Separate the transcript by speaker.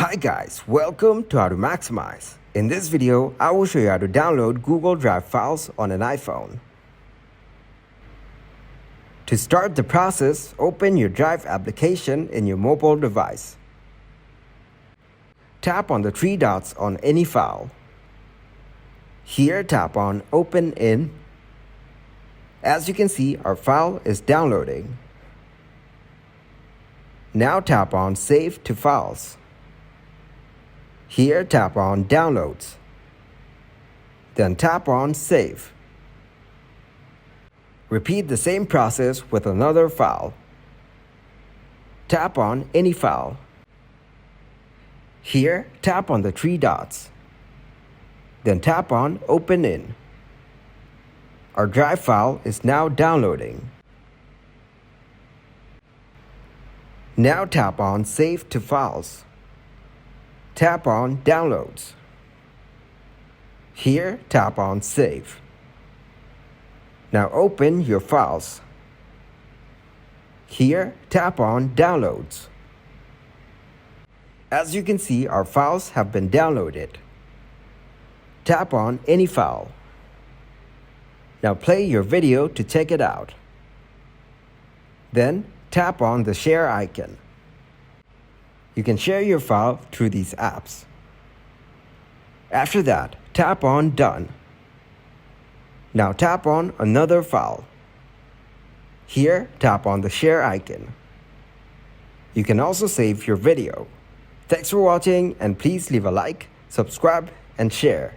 Speaker 1: Hi guys, welcome to How to Maximize. In this video, I will show you how to download Google Drive files on an iPhone. To start the process, open your Drive application in your mobile device. Tap on the three dots on any file. Here, tap on Open In. As you can see, our file is downloading. Now tap on Save to Files. Here, tap on Downloads. Then tap on Save. Repeat the same process with another file. Tap on any file. Here, tap on the three dots. Then tap on Open In. Our Drive file is now downloading. Now tap on Save to Files. Tap on Downloads. Here, tap on Save. Now open your files. Here, tap on Downloads. As you can see, our files have been downloaded. Tap on any file. Now play your video to check it out. Then tap on the share icon. You can share your file through these apps. After that, tap on Done. Now tap on another file. Here, tap on the share icon. You can also save your video. Thanks for watching, and please leave a like, subscribe, and share.